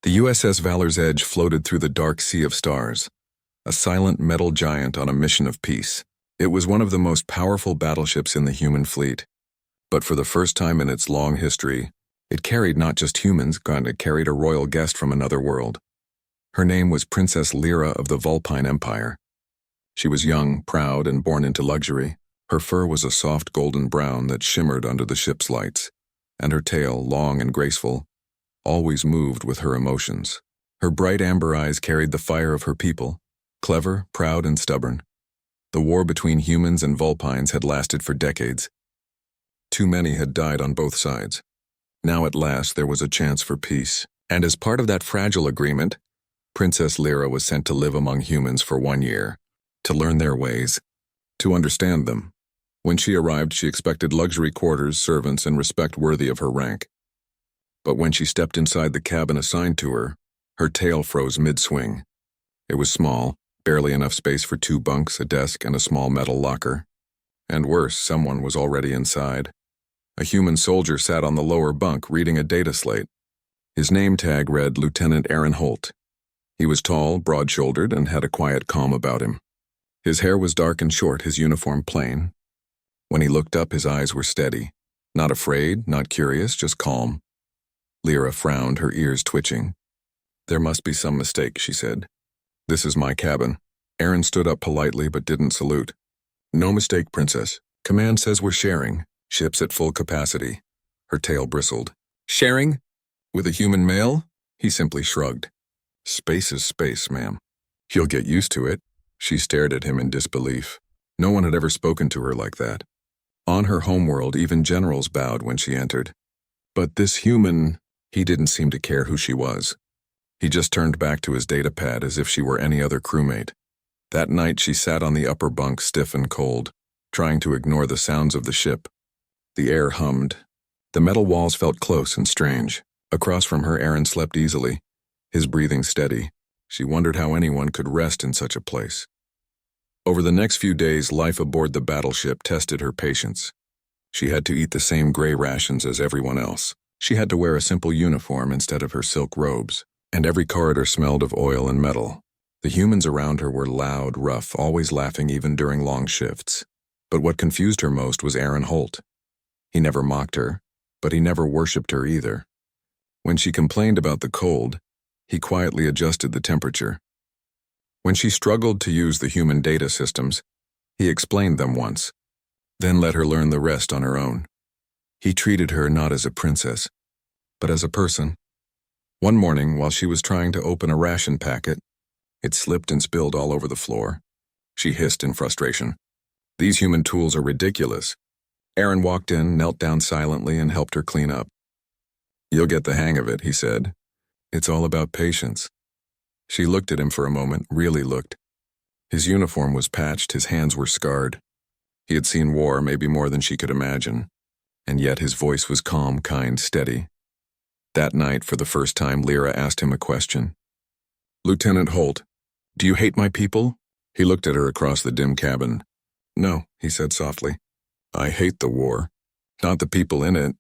The USS Valor's Edge floated through the dark sea of stars, a silent metal giant on a mission of peace. It was one of the most powerful battleships in the human fleet. But for the first time in its long history, it carried not just humans, it carried a royal guest from another world. Her name was Princess Lyra of the Vulpine Empire. She was young, proud, and born into luxury. Her fur was a soft golden brown that shimmered under the ship's lights, and her tail, long and graceful, always moved with her emotions. Her bright amber eyes carried the fire of her people, clever, proud, and stubborn. The war between humans and Vulpines had lasted for decades. Too many had died on both sides. Now at last there was a chance for peace, and as part of that fragile agreement, Princess Lyra was sent to live among humans for 1 year, to learn their ways, to understand them. When she arrived, she expected luxury quarters, servants, and respect worthy of her rank. But when she stepped inside the cabin assigned to her, her tail froze mid-swing. It was small, barely enough space for 2 bunks, a desk, and a small metal locker. And worse, someone was already inside. A human soldier sat on the lower bunk reading a data slate. His name tag read Lieutenant Aaron Holt. He was tall, broad-shouldered, and had a quiet calm about him. His hair was dark and short, his uniform plain. When he looked up, his eyes were steady. Not afraid, not curious, just calm. Lyra frowned, her ears twitching. "There must be some mistake," she said. "This is my cabin." Aaron stood up politely but didn't salute. "No mistake, Princess. Command says we're sharing. Ship's at full capacity." Her tail bristled. "Sharing? With a human male?" He simply shrugged. "Space is space, ma'am. You'll get used to it." She stared at him in disbelief. No one had ever spoken to her like that. On her homeworld, even generals bowed when she entered. But this human, he didn't seem to care who she was. He just turned back to his data pad as if she were any other crewmate. That night she sat on the upper bunk stiff and cold, trying to ignore the sounds of the ship. The air hummed. The metal walls felt close and strange. Across from her, Aaron slept easily, his breathing steady. She wondered how anyone could rest in such a place. Over the next few days, life aboard the battleship tested her patience. She had to eat the same gray rations as everyone else. She had to wear a simple uniform instead of her silk robes, and every corridor smelled of oil and metal. The humans around her were loud, rough, always laughing even during long shifts. But what confused her most was Aaron Holt. He never mocked her, but he never worshipped her either. When she complained about the cold, he quietly adjusted the temperature. When she struggled to use the human data systems, he explained them once, then let her learn the rest on her own. He treated her not as a princess, but as a person. One morning, while she was trying to open a ration packet, it slipped and spilled all over the floor. She hissed in frustration. "These human tools are ridiculous." Aaron walked in, knelt down silently, and helped her clean up. "You'll get the hang of it," he said. "It's all about patience." She looked at him for a moment, really looked. His uniform was patched, his hands were scarred. He had seen war, maybe more than she could imagine, and yet his voice was calm, kind, steady. That night, for the first time, Lyra asked him a question. "Lieutenant Holt, do you hate my people?" He looked at her across the dim cabin. "No," he said softly. "I hate the war, not the people in it."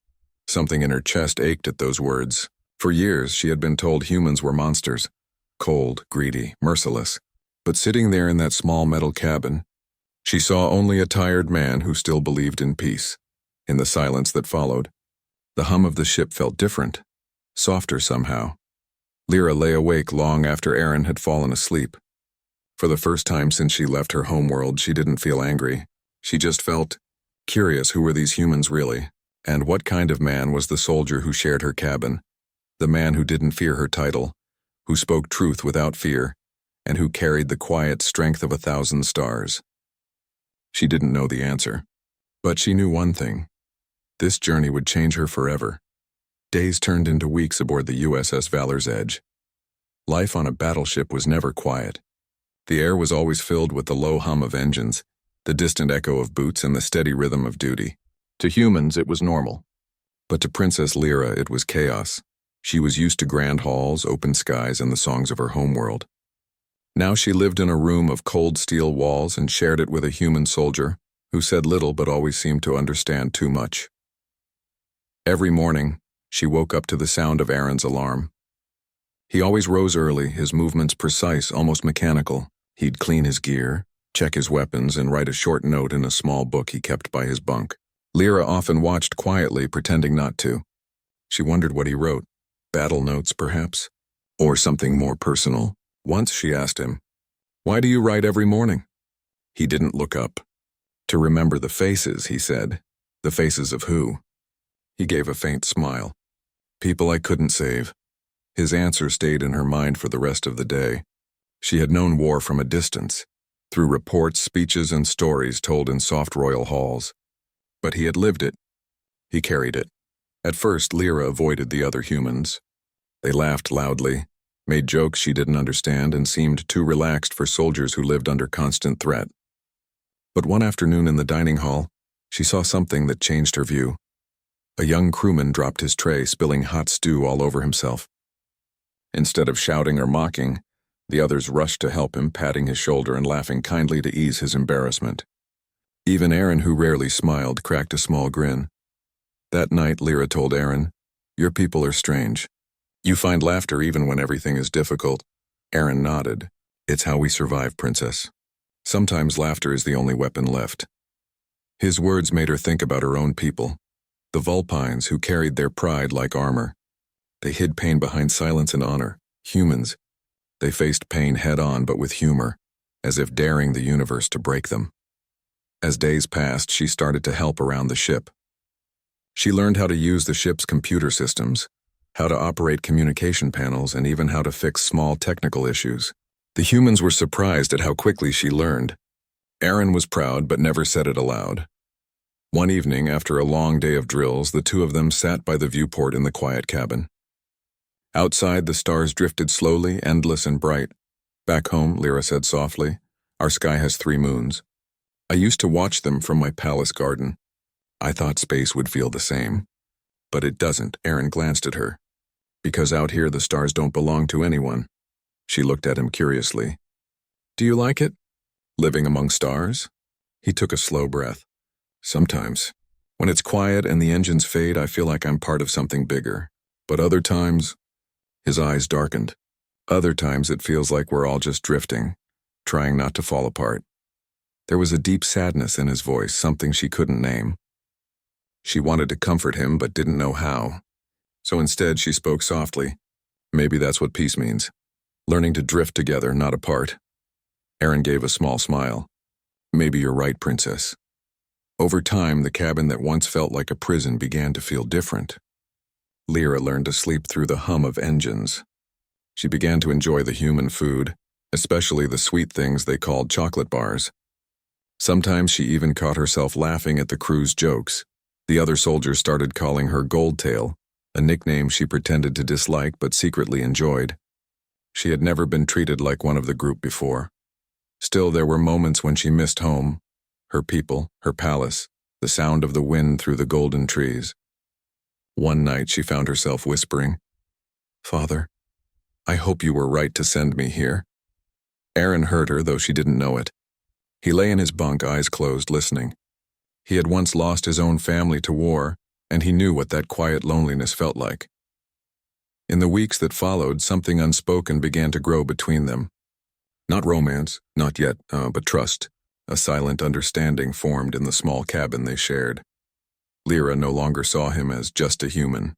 Something in her chest ached at those words. For years, she had been told humans were monsters. Cold, greedy, merciless. But sitting there in that small metal cabin, she saw only a tired man who still believed in peace. In the silence that followed, the hum of the ship felt different, softer somehow. Lyra lay awake long after Aaron had fallen asleep. For the first time since she left her homeworld, she didn't feel angry. She just felt curious. Who were these humans really? And what kind of man was the soldier who shared her cabin? The man who didn't fear her title, who spoke truth without fear, and who carried the quiet strength of 1,000 stars. She didn't know the answer, but she knew one thing. This journey would change her forever. Days turned into weeks aboard the USS Valor's Edge. Life on a battleship was never quiet. The air was always filled with the low hum of engines, the distant echo of boots, and the steady rhythm of duty. To humans, it was normal. But to Princess Lyra, it was chaos. She was used to grand halls, open skies, and the songs of her homeworld. Now she lived in a room of cold steel walls and shared it with a human soldier who said little but always seemed to understand too much. Every morning, she woke up to the sound of Aaron's alarm. He always rose early, his movements precise, almost mechanical. He'd clean his gear, check his weapons, and write a short note in a small book he kept by his bunk. Lyra often watched quietly, pretending not to. She wondered what he wrote. Battle notes, perhaps? Or something more personal? Once she asked him, "Why do you write every morning?" He didn't look up. "To remember the faces," he said. "The faces of who?" He gave a faint smile. "People I couldn't save." His answer stayed in her mind for the rest of the day. She had known war from a distance, through reports, speeches, and stories told in soft royal halls. But he had lived it. He carried it. At first, Lyra avoided the other humans. They laughed loudly, made jokes she didn't understand, and seemed too relaxed for soldiers who lived under constant threat. But one afternoon in the dining hall, she saw something that changed her view. A young crewman dropped his tray, spilling hot stew all over himself. Instead of shouting or mocking, the others rushed to help him, patting his shoulder and laughing kindly to ease his embarrassment. Even Aaron, who rarely smiled, cracked a small grin. That night, Lyra told Aaron, "Your people are strange. You find laughter even when everything is difficult." Aaron nodded. "It's how we survive, Princess. Sometimes laughter is the only weapon left." His words made her think about her own people, the Vulpines who carried their pride like armor. They hid pain behind silence and honor. Humans. They faced pain head-on but with humor, as if daring the universe to break them. As days passed, she started to help around the ship. She learned how to use the ship's computer systems, how to operate communication panels, and even how to fix small technical issues. The humans were surprised at how quickly she learned. Aaron was proud but never said it aloud. One evening, after a long day of drills, the two of them sat by the viewport in the quiet cabin. Outside, the stars drifted slowly, endless and bright. "Back home," Lyra said softly, "our sky has 3 moons. I used to watch them from my palace garden. I thought space would feel the same. But it doesn't." Aaron glanced at her. "Because out here the stars don't belong to anyone." She looked at him curiously. "Do you like it? Living among stars?" He took a slow breath. "Sometimes. When it's quiet and the engines fade, I feel like I'm part of something bigger. But other times..." His eyes darkened. "Other times it feels like we're all just drifting, trying not to fall apart." There was a deep sadness in his voice, something she couldn't name. She wanted to comfort him but didn't know how. So instead she spoke softly. "Maybe that's what peace means. Learning to drift together, not apart." Aaron gave a small smile. "Maybe you're right, Princess." Over time, the cabin that once felt like a prison began to feel different. Lyra learned to sleep through the hum of engines. She began to enjoy the human food, especially the sweet things they called chocolate bars. Sometimes she even caught herself laughing at the crew's jokes. The other soldiers started calling her Goldtail, a nickname she pretended to dislike but secretly enjoyed. She had never been treated like one of the group before. Still, there were moments when she missed home, her people, her palace, the sound of the wind through the golden trees. One night she found herself whispering, "Father, I hope you were right to send me here." Aaron heard her, though she didn't know it. He lay in his bunk, eyes closed, listening. He had once lost his own family to war, and he knew what that quiet loneliness felt like. In the weeks that followed, something unspoken began to grow between them. Not romance, not yet, but trust. A silent understanding formed in the small cabin they shared. Lyra no longer saw him as just a human.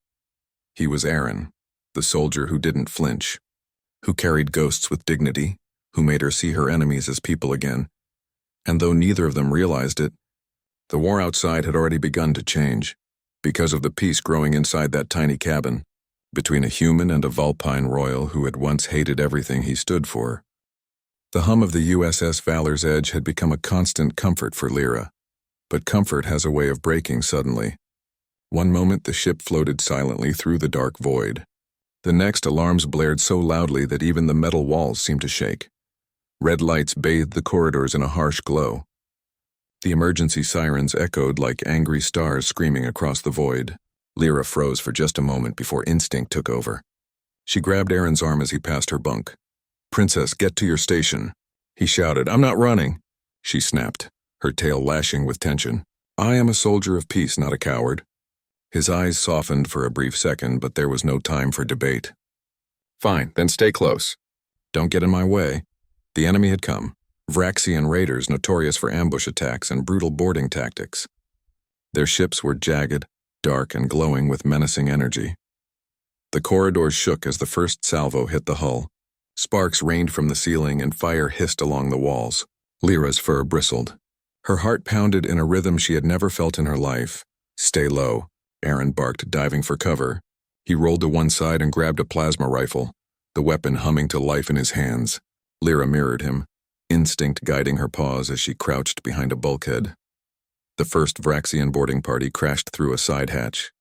He was Aaron, the soldier who didn't flinch, who carried ghosts with dignity, who made her see her enemies as people again. And though neither of them realized it, the war outside had already begun to change, because of the peace growing inside that tiny cabin, between a human and a Vulpine royal who had once hated everything he stood for. The hum of the USS Valor's Edge had become a constant comfort for Lyra. But comfort has a way of breaking suddenly. One moment the ship floated silently through the dark void. The next, alarms blared so loudly that even the metal walls seemed to shake. Red lights bathed the corridors in a harsh glow. The emergency sirens echoed like angry stars screaming across the void. Lyra froze for just a moment before instinct took over. She grabbed Aaron's arm as he passed her bunk. "Princess, get to your station." He shouted, "I'm not running." She snapped, her tail lashing with tension. "I am a soldier of peace, not a coward." His eyes softened for a brief second, but there was no time for debate. Fine, then stay close. Don't get in my way. The enemy had come. Vraxian raiders notorious for ambush attacks and brutal boarding tactics. Their ships were jagged, dark, and glowing with menacing energy. The corridors shook as the first salvo hit the hull. Sparks rained from the ceiling and fire hissed along the walls. Lyra's fur bristled. Her heart pounded in a rhythm she had never felt in her life. Stay low, Aaron barked, diving for cover. He rolled to one side and grabbed a plasma rifle, the weapon humming to life in his hands. Lyra mirrored him, instinct guiding her paws as she crouched behind a bulkhead. The first Vraxian boarding party crashed through a side hatch.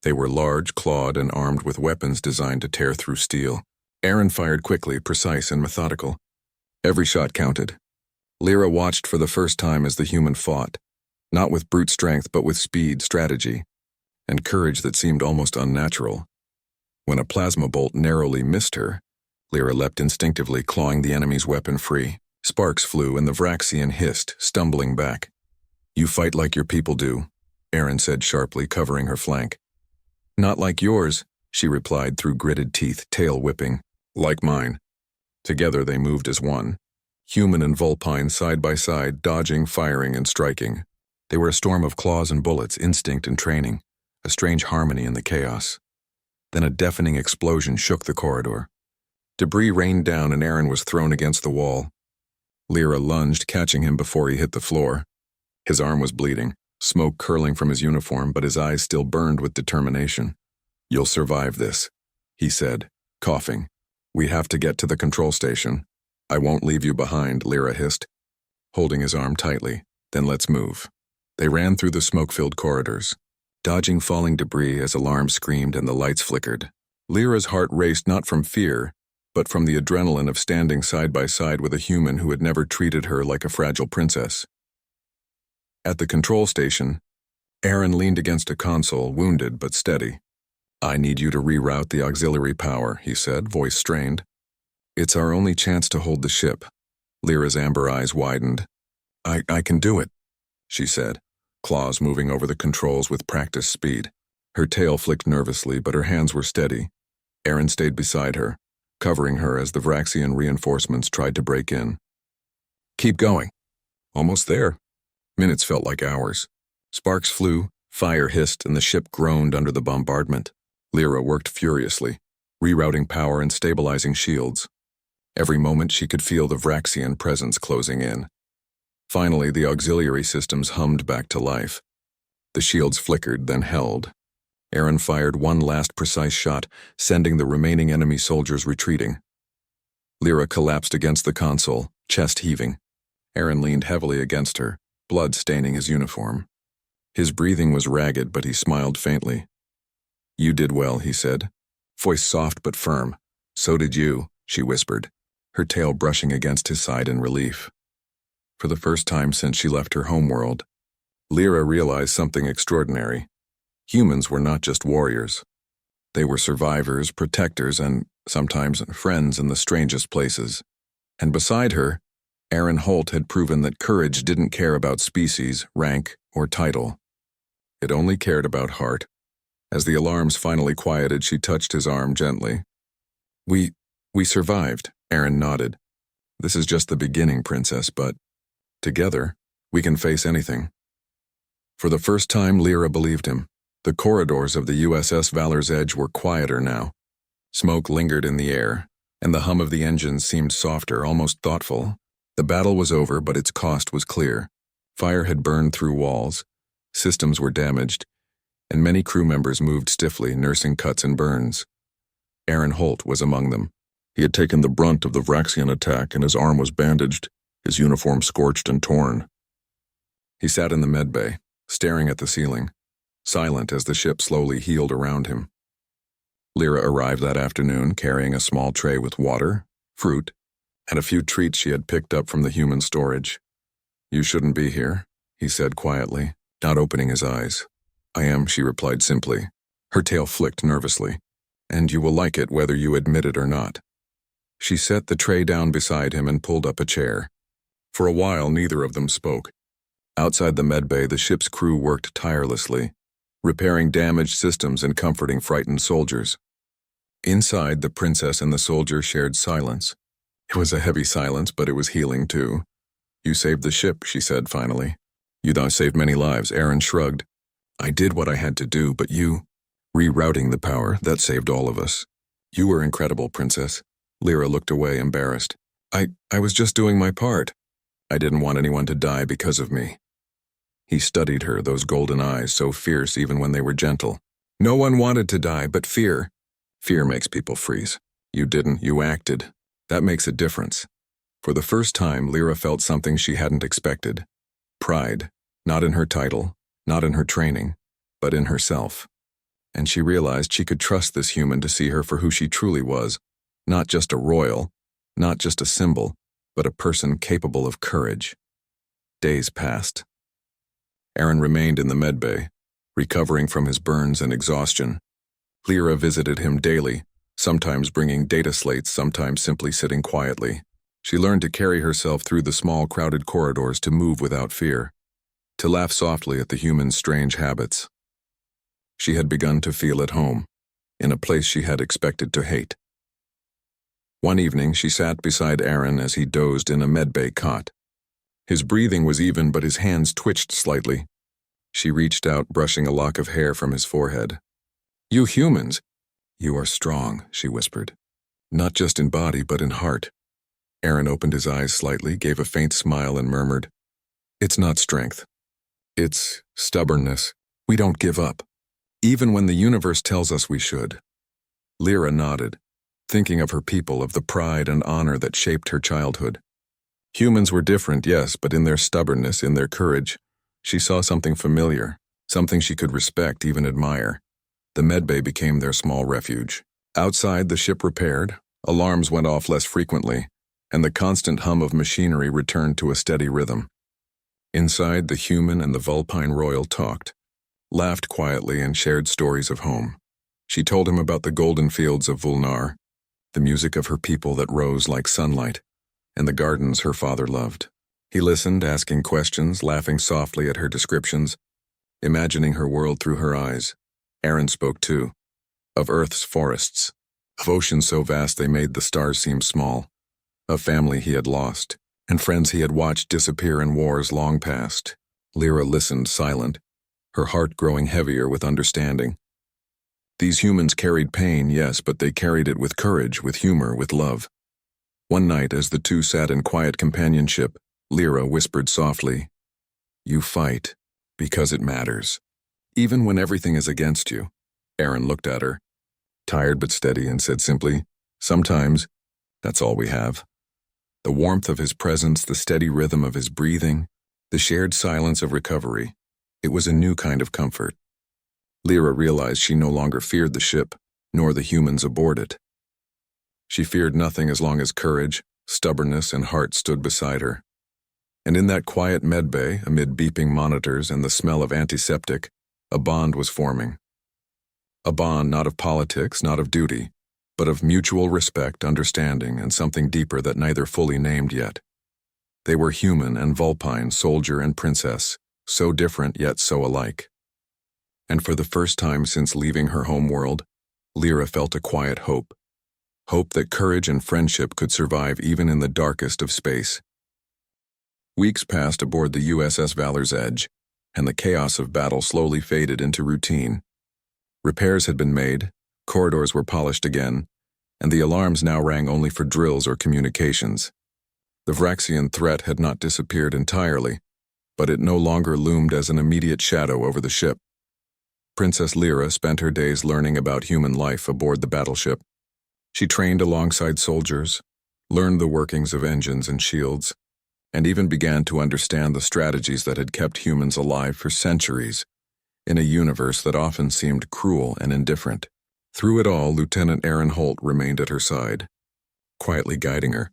They were large, clawed, and armed with weapons designed to tear through steel. Aaron fired quickly, precise and methodical. Every shot counted. Lyra watched for the first time as the human fought, not with brute strength but with speed, strategy, and courage that seemed almost unnatural. When a plasma bolt narrowly missed her, Lyra leapt instinctively, clawing the enemy's weapon free. Sparks flew and the Vraxian hissed, stumbling back. "You fight like your people do," Aaron said sharply, covering her flank. "Not like yours," she replied through gritted teeth, tail whipping. "Like mine." Together they moved as one. Human and Vulpine side by side, dodging, firing, and striking. They were a storm of claws and bullets, instinct and training, a strange harmony in the chaos. Then a deafening explosion shook the corridor. Debris rained down and Aaron was thrown against the wall. Lyra lunged, catching him before he hit the floor. His arm was bleeding, smoke curling from his uniform, but his eyes still burned with determination. "You'll survive this," he said, coughing. "We have to get to the control station." "I won't leave you behind," Lyra hissed, holding his arm tightly. "Then let's move." They ran through the smoke-filled corridors, dodging falling debris as alarms screamed and the lights flickered. Lyra's heart raced not from fear, but from the adrenaline of standing side by side with a human who had never treated her like a fragile princess. At the control station, Aaron leaned against a console, wounded but steady. "I need you to reroute the auxiliary power," he said, voice strained. "It's our only chance to hold the ship." Lyra's amber eyes widened. I can do it," she said, claws moving over the controls with practiced speed. Her tail flicked nervously, but her hands were steady. Aaron stayed beside her, covering her as the Vraxian reinforcements tried to break in. "Keep going." "Almost there." Minutes felt like hours. Sparks flew, fire hissed, and the ship groaned under the bombardment. Lyra worked furiously, rerouting power and stabilizing shields. Every moment she could feel the Vraxian presence closing in. Finally, the auxiliary systems hummed back to life. The shields flickered, then held. Aaron fired one last precise shot, sending the remaining enemy soldiers retreating. Lyra collapsed against the console, chest heaving. Aaron leaned heavily against her, blood staining his uniform. His breathing was ragged, but he smiled faintly. "You did well," he said, voice soft but firm. "So did you," she whispered, her tail brushing against his side in relief. For the first time since she left her homeworld, Lyra realized something extraordinary. Humans were not just warriors. They were survivors, protectors, and sometimes friends in the strangest places. And beside her, Aaron Holt had proven that courage didn't care about species, rank, or title. It only cared about heart. As the alarms finally quieted, she touched his arm gently. We survived," Aaron nodded. "This is just the beginning, Princess, but together, we can face anything." For the first time, Lyra believed him. The corridors of the USS Valor's Edge were quieter now. Smoke lingered in the air, and the hum of the engines seemed softer, almost thoughtful. The battle was over, but its cost was clear. Fire had burned through walls, systems were damaged, and many crew members moved stiffly, nursing cuts and burns. Aaron Holt was among them. He had taken the brunt of the Vraxian attack, and his arm was bandaged, his uniform scorched and torn. He sat in the medbay, staring at the ceiling, silent as the ship slowly healed around him. Lyra arrived that afternoon carrying a small tray with water, fruit, and a few treats she had picked up from the human storage. "You shouldn't be here," he said quietly, not opening his eyes. "I am," she replied simply. Her tail flicked nervously. "And you will like it whether you admit it or not." She set the tray down beside him and pulled up a chair. For a while, neither of them spoke. Outside the medbay, the ship's crew worked tirelessly, repairing damaged systems and comforting frightened soldiers. Inside, the princess and the soldier shared silence. It was a heavy silence, but it was healing too. "You saved the ship," she said finally. "You thou saved many lives," Aaron shrugged. "I did what I had to do, but you..." "Rerouting the power, that saved all of us." "You were incredible, Princess." Lyra looked away, embarrassed. I was just doing my part. I didn't want anyone to die because of me." He studied her, those golden eyes so fierce even when they were gentle. "No one wanted to die, but fear. Fear makes people freeze. You didn't, you acted. That makes a difference." For the first time, Lyra felt something she hadn't expected. Pride, not in her title, not in her training, but in herself. And she realized she could trust this human to see her for who she truly was, not just a royal, not just a symbol, but a person capable of courage. Days passed. Aaron remained in the medbay, recovering from his burns and exhaustion. Lyra visited him daily, sometimes bringing data slates, sometimes simply sitting quietly. She learned to carry herself through the small, crowded corridors, to move without fear, to laugh softly at the human's strange habits. She had begun to feel at home, in a place she had expected to hate. One evening, she sat beside Aaron as he dozed in a medbay cot. His breathing was even, but his hands twitched slightly. She reached out, brushing a lock of hair from his forehead. "You humans, you are strong," she whispered. "Not just in body, but in heart." Aaron opened his eyes slightly, gave a faint smile, and murmured, "It's not strength. It's stubbornness. We don't give up, even when the universe tells us we should." Lyra nodded, thinking of her people, of the pride and honor that shaped her childhood. Humans were different, yes, but in their stubbornness, in their courage, she saw something familiar, something she could respect, even admire. The medbay became their small refuge. Outside, the ship repaired, alarms went off less frequently, and the constant hum of machinery returned to a steady rhythm. Inside, the human and the Vulpine royal talked, laughed quietly, and shared stories of home. She told him about the golden fields of Vulnar, the music of her people that rose like sunlight, and the gardens her father loved. He listened, asking questions, laughing softly at her descriptions, imagining her world through her eyes. Aaron spoke too, of Earth's forests, of oceans so vast they made the stars seem small, of family he had lost, and friends he had watched disappear in wars long past. Lyra listened, silent, her heart growing heavier with understanding. These humans carried pain, yes, but they carried it with courage, with humor, with love. One night, as the two sat in quiet companionship, Lyra whispered softly, "You fight because it matters, even when everything is against you." Aaron looked at her, tired but steady, and said simply, "Sometimes, that's all we have." The warmth of his presence, the steady rhythm of his breathing, the shared silence of recovery, it was a new kind of comfort. Lyra realized she no longer feared the ship, nor the humans aboard it. She feared nothing as long as courage, stubbornness, and heart stood beside her. And in that quiet medbay, amid beeping monitors and the smell of antiseptic, a bond was forming. A bond not of politics, not of duty, but of mutual respect, understanding, and something deeper that neither fully named yet. They were human and Vulpine, soldier and princess, so different yet so alike. And for the first time since leaving her home world, Lyra felt a quiet hope. Hope that courage and friendship could survive even in the darkest of space. Weeks passed aboard the USS Valor's Edge, and the chaos of battle slowly faded into routine. Repairs had been made, corridors were polished again, and the alarms now rang only for drills or communications. The Vraxian threat had not disappeared entirely, but it no longer loomed as an immediate shadow over the ship. Princess Lyra spent her days learning about human life aboard the battleship. She trained alongside soldiers, learned the workings of engines and shields, and even began to understand the strategies that had kept humans alive for centuries, in a universe that often seemed cruel and indifferent. Through it all, Lieutenant Aaron Holt remained at her side, quietly guiding her,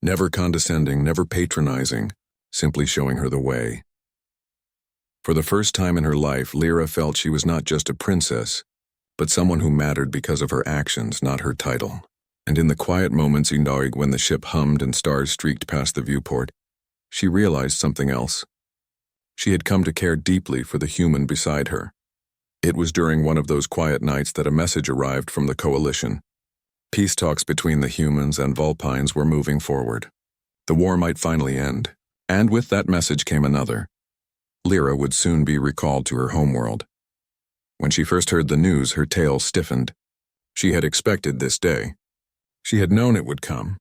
never condescending, never patronizing, simply showing her the way. For the first time in her life, Lyra felt she was not just a princess, but someone who mattered because of her actions, not her title. And in the quiet moments when the ship hummed and stars streaked past the viewport, she realized something else. She had come to care deeply for the human beside her. It was during one of those quiet nights that a message arrived from the Coalition, Peace talks between the humans and Vulpines were moving forward. The war might finally end, and with that message came another. Lyra would soon be recalled to her homeworld. When she first heard the news, her tail stiffened. She had expected this day. She had known it would come,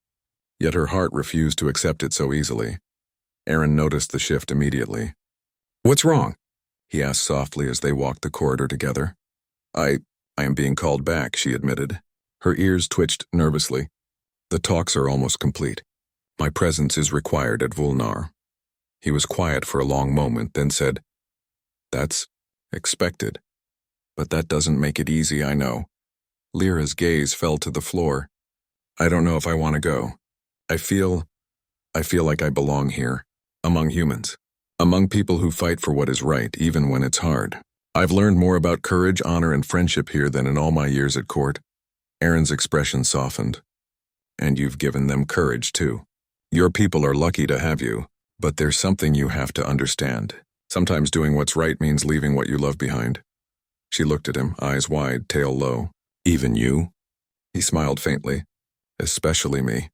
yet her heart refused to accept it so easily. Aaron noticed the shift immediately. "What's wrong?" he asked softly as they walked the corridor together. I am being called back," she admitted. Her ears twitched nervously. "The talks are almost complete. My presence is required at Vulnar." He was quiet for a long moment, then said, "That's expected. But that doesn't make it easy, I know." Lyra's gaze fell to the floor. "I don't know if I want to go. I feel like I belong here, among humans, among people who fight for what is right, even when it's hard. I've learned more about courage, honor, and friendship here than in all my years at court." Aaron's expression softened. "And you've given them courage, too. Your people are lucky to have you, but there's something you have to understand. Sometimes doing what's right means leaving what you love behind." She looked at him, eyes wide, tail low. "Even you?" He smiled faintly. "Especially me."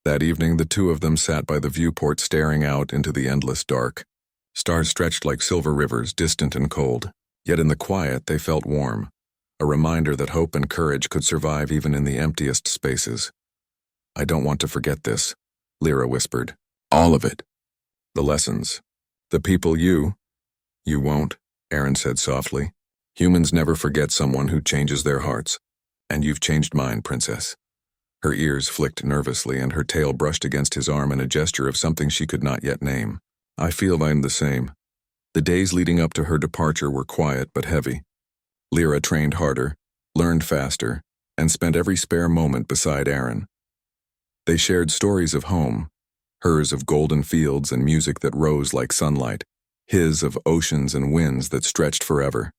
That evening, the two of them sat by the viewport staring out into the endless dark. Stars stretched like silver rivers, distant and cold. Yet in the quiet, they felt warm, a reminder that hope and courage could survive even in the emptiest spaces. "I don't want to forget this," Lyra whispered. "All of it. The lessons. The people you won't," Aaron said softly. "Humans never forget someone who changes their hearts. And you've changed mine, Princess." Her ears flicked nervously and her tail brushed against his arm in a gesture of something she could not yet name. "I feel I'm the same." The days leading up to her departure were quiet but heavy. Lyra trained harder, learned faster, and spent every spare moment beside Aaron. They shared stories of home, hers of golden fields and music that rose like sunlight, his of oceans and winds that stretched forever.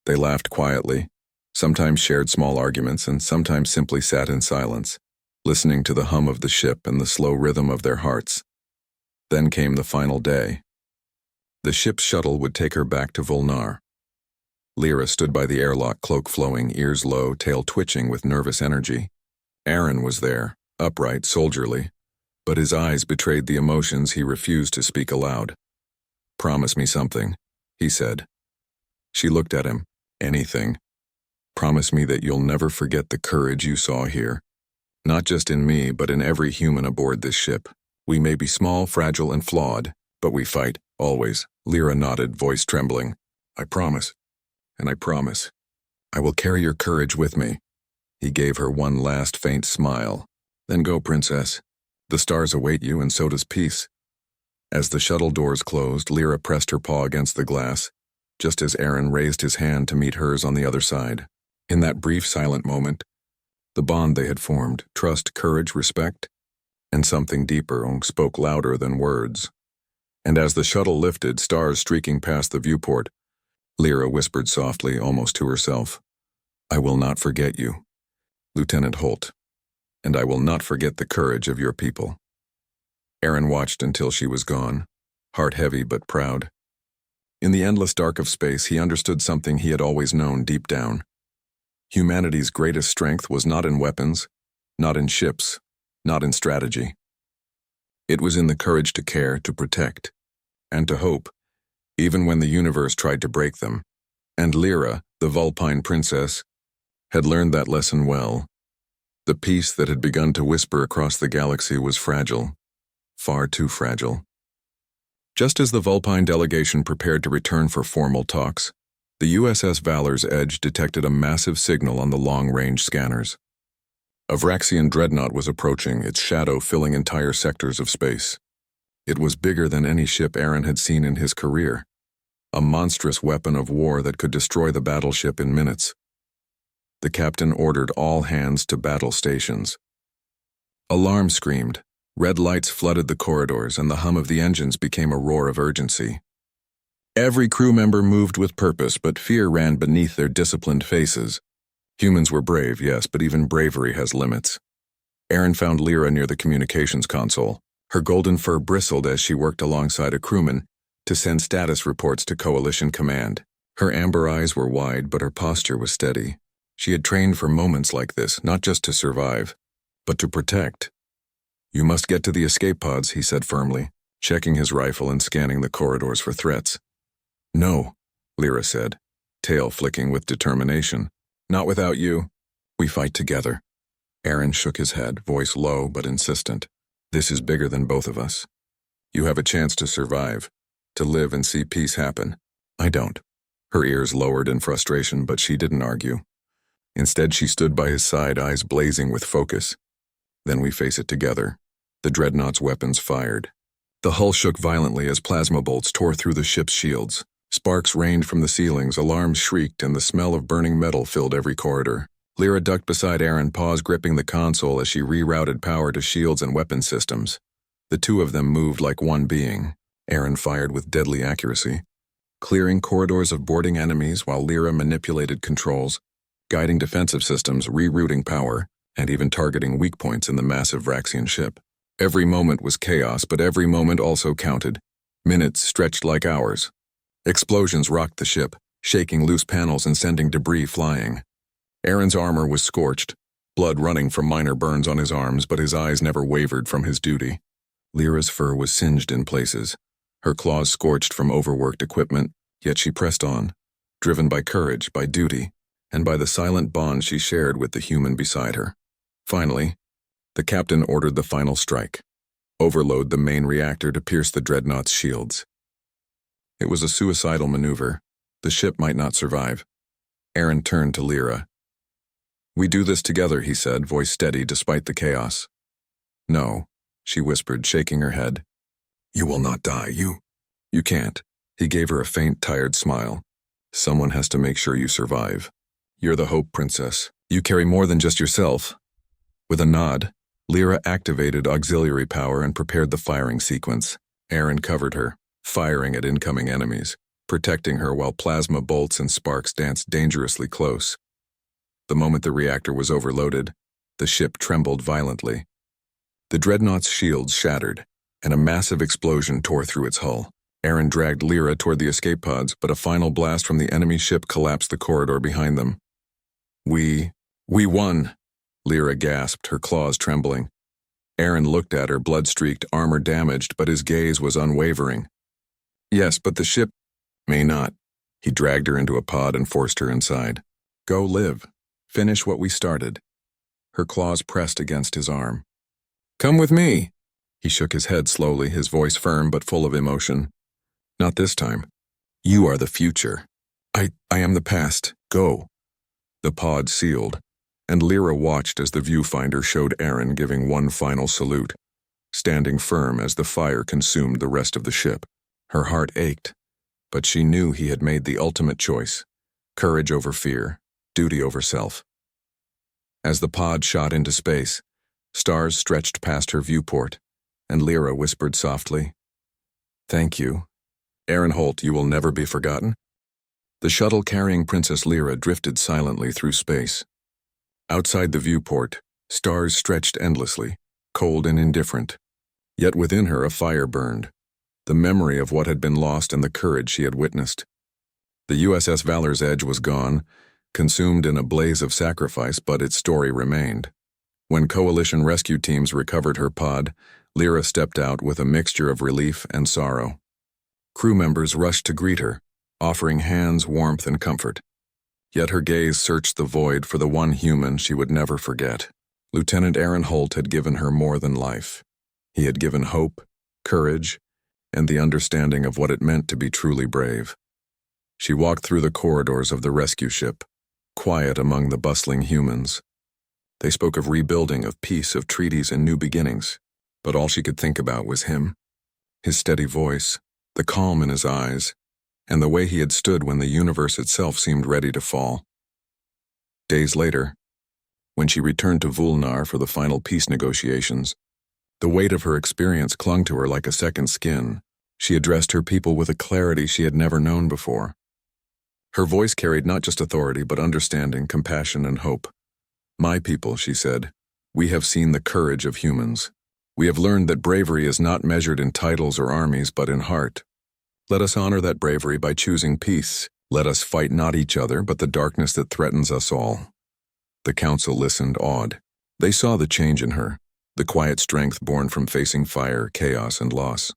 They laughed quietly, sometimes shared small arguments, and sometimes simply sat in silence, listening to the hum of the ship and the slow rhythm of their hearts. Then came the final day. The ship's shuttle would take her back to Vulnar. Lyra stood by the airlock, cloak flowing, ears low, tail twitching with nervous energy. Aaron was there, upright, soldierly, but his eyes betrayed the emotions he refused to speak aloud. "Promise me something," he said. She looked at him. "Anything. Promise me that you'll never forget the courage you saw here. Not just in me, but in every human aboard this ship. We may be small, fragile, and flawed, but we fight, always." Lyra nodded, voice trembling. "I promise. And I promise. I will carry your courage with me." He gave her one last faint smile. "Then go, Princess. The stars await you, and so does peace." As the shuttle doors closed, Lyra pressed her paw against the glass, just as Aaron raised his hand to meet hers on the other side. In that brief, silent moment, the bond they had formed, trust, courage, respect, and something deeper, spoke louder than words. And as the shuttle lifted, stars streaking past the viewport, Lyra whispered softly, almost to herself, "I will not forget you, Lieutenant Holt, and I will not forget the courage of your people." Aaron watched until she was gone, heart heavy but proud. In the endless dark of space, he understood something he had always known deep down. Humanity's greatest strength was not in weapons, not in ships, not in strategy. It was in the courage to care, to protect, and to hope, even when the universe tried to break them. And Lyra, the Vulpine princess, had learned that lesson well. The peace that had begun to whisper across the galaxy was fragile, far too fragile. Just as the Vulpine delegation prepared to return for formal talks, the USS Valor's Edge detected a massive signal on the long-range scanners. A Vraxian dreadnought was approaching, its shadow filling entire sectors of space. It was bigger than any ship Aaron had seen in his career, a monstrous weapon of war that could destroy the battleship in minutes. The captain ordered all hands to battle stations. Alarms screamed, red lights flooded the corridors, and the hum of the engines became a roar of urgency. Every crew member moved with purpose, but fear ran beneath their disciplined faces. Humans were brave, yes, but even bravery has limits. Aaron found Lyra near the communications console. Her golden fur bristled as she worked alongside a crewman to send status reports to Coalition Command. Her amber eyes were wide, but her posture was steady. She had trained for moments like this, not just to survive, but to protect. "You must get to the escape pods," he said firmly, checking his rifle and scanning the corridors for threats. "No," Lyra said, tail flicking with determination. "Not without you. We fight together." Aaron shook his head, voice low but insistent. "This is bigger than both of us. You have a chance to survive, to live and see peace happen. I don't." Her ears lowered in frustration, but she didn't argue. Instead, she stood by his side, eyes blazing with focus. "Then we face it together." The dreadnought's weapons fired. The hull shook violently as plasma bolts tore through the ship's shields. Sparks rained from the ceilings, alarms shrieked, and the smell of burning metal filled every corridor. Lyra ducked beside Aaron, paws gripping the console as she rerouted power to shields and weapon systems. The two of them moved like one being. Aaron fired with deadly accuracy, clearing corridors of boarding enemies while Lyra manipulated controls, guiding defensive systems, rerouting power, and even targeting weak points in the massive Vraxian ship. Every moment was chaos, but every moment also counted. Minutes stretched like hours. Explosions rocked the ship, shaking loose panels and sending debris flying. Aaron's armor was scorched, blood running from minor burns on his arms, but his eyes never wavered from his duty. Lyra's fur was singed in places, her claws scorched from overworked equipment, yet she pressed on, driven by courage, by duty, and by the silent bond she shared with the human beside her. Finally, the captain ordered the final strike. Overload the main reactor to pierce the dreadnought's shields. It was a suicidal maneuver. The ship might not survive. Aaron turned to Lyra. "We do this together," he said, voice steady despite the chaos. "No," she whispered, shaking her head. "You will not die, You can't." He gave her a faint, tired smile. "Someone has to make sure you survive. You're the hope, princess. You carry more than just yourself." With a nod, Lyra activated auxiliary power and prepared the firing sequence. Aaron covered her, firing at incoming enemies, protecting her while plasma bolts and sparks danced dangerously close. The moment the reactor was overloaded, the ship trembled violently. The dreadnought's shields shattered, and a massive explosion tore through its hull. Aaron dragged Lyra toward the escape pods, but a final blast from the enemy ship collapsed the corridor behind them. We won," Lyra gasped, her claws trembling. Aaron looked at her, blood-streaked, armor damaged, but his gaze was unwavering. "Yes, but the ship may not." He dragged her into a pod and forced her inside. "Go live. Finish what we started." Her claws pressed against his arm. "Come with me." He shook his head slowly, his voice firm but full of emotion. "Not this time. You are the future. I am the past. Go." The pod sealed, and Lyra watched as the viewfinder showed Aaron giving one final salute, standing firm as the fire consumed the rest of the ship. Her heart ached, but she knew he had made the ultimate choice: courage over fear, duty over self. As the pod shot into space, stars stretched past her viewport, and Lyra whispered softly, "Thank you. Aaron Holt, you will never be forgotten." The shuttle carrying Princess Lyra drifted silently through space. Outside the viewport, stars stretched endlessly, cold and indifferent. Yet within her a fire burned, the memory of what had been lost and the courage she had witnessed. The USS Valor's Edge was gone, consumed in a blaze of sacrifice, but its story remained. When coalition rescue teams recovered her pod, Lyra stepped out with a mixture of relief and sorrow. Crew members rushed to greet her, offering hands, warmth, and comfort. Yet her gaze searched the void for the one human she would never forget. Lieutenant Aaron Holt had given her more than life. He had given hope, courage, and the understanding of what it meant to be truly brave. She walked through the corridors of the rescue ship, quiet among the bustling humans. They spoke of rebuilding, of peace, of treaties and new beginnings, but all she could think about was him, his steady voice, the calm in his eyes, and the way he had stood when the universe itself seemed ready to fall. Days later, when she returned to Vulnar for the final peace negotiations, the weight of her experience clung to her like a second skin. She addressed her people with a clarity she had never known before. Her voice carried not just authority but understanding, compassion, and hope. "My people," she said, "we have seen the courage of humans. We have learned that bravery is not measured in titles or armies but in heart. Let us honor that bravery by choosing peace. Let us fight not each other but the darkness that threatens us all." The council listened, awed. They saw the change in her, the quiet strength born from facing fire, chaos, and loss.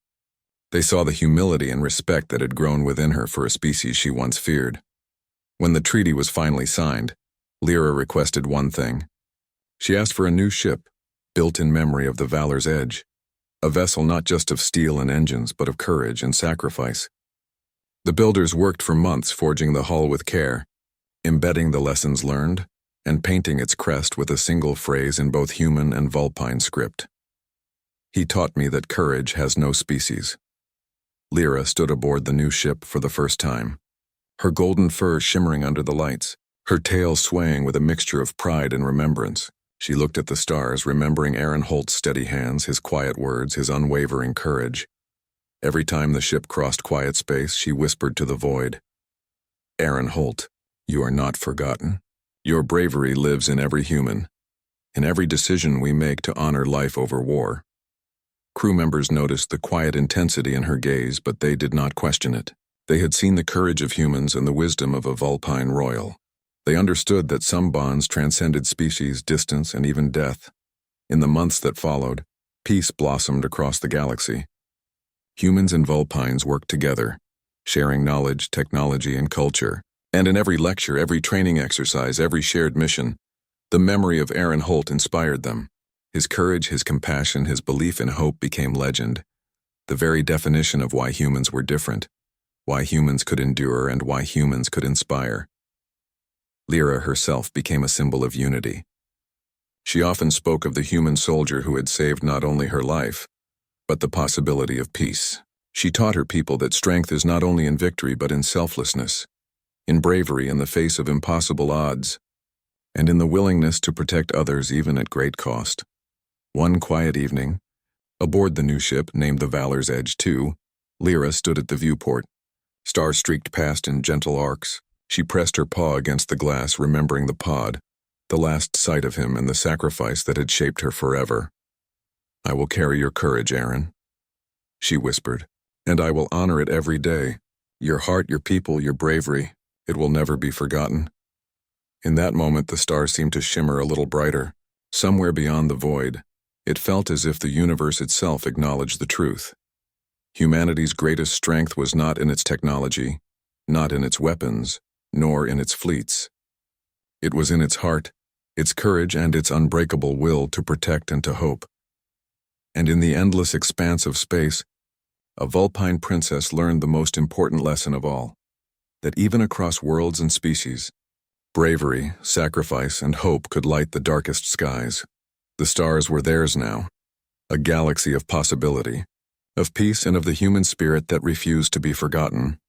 They saw the humility and respect that had grown within her for a species she once feared. When the treaty was finally signed, Lyra requested one thing. She asked for a new ship, built in memory of the Valor's Edge, a vessel not just of steel and engines, but of courage and sacrifice. The builders worked for months forging the hull with care, embedding the lessons learned, and painting its crest with a single phrase in both human and Vulpine script. He taught me that courage has no species. Lyra stood aboard the new ship for the first time, her golden fur shimmering under the lights, her tail swaying with a mixture of pride and remembrance. She looked at the stars, remembering Aaron Holt's steady hands, his quiet words, his unwavering courage. Every time the ship crossed quiet space, she whispered to the void, "Aaron Holt, you are not forgotten. Your bravery lives in every human, in every decision we make to honor life over war." Crew members noticed the quiet intensity in her gaze, but they did not question it. They had seen the courage of humans and the wisdom of a Vulpine royal. They understood that some bonds transcended species, distance, and even death. In the months that followed, peace blossomed across the galaxy. Humans and Vulpines worked together, sharing knowledge, technology, and culture. And in every lecture, every training exercise, every shared mission, the memory of Aaron Holt inspired them. His courage, his compassion, his belief in hope became legend, the very definition of why humans were different, why humans could endure, and why humans could inspire. Lyra herself became a symbol of unity. She often spoke of the human soldier who had saved not only her life, but the possibility of peace. She taught her people that strength is not only in victory but in selflessness, in bravery in the face of impossible odds, and in the willingness to protect others even at great cost. One quiet evening, aboard the new ship named the Valor's Edge II, Lyra stood at the viewport. Stars streaked past in gentle arcs. She pressed her paw against the glass, remembering the pod, the last sight of him and the sacrifice that had shaped her forever. "I will carry your courage, Aaron," she whispered, "and I will honor it every day. Your heart, your people, your bravery, it will never be forgotten." In that moment, the stars seemed to shimmer a little brighter. Somewhere beyond the void, it felt as if the universe itself acknowledged the truth. Humanity's greatest strength was not in its technology, not in its weapons, nor in its fleets. It was in its heart, its courage, and its unbreakable will to protect and to hope. And in the endless expanse of space, a Vulpine princess learned the most important lesson of all, that even across worlds and species, bravery, sacrifice, and hope could light the darkest skies. The stars were theirs now, a galaxy of possibility, of peace, and of the human spirit that refused to be forgotten.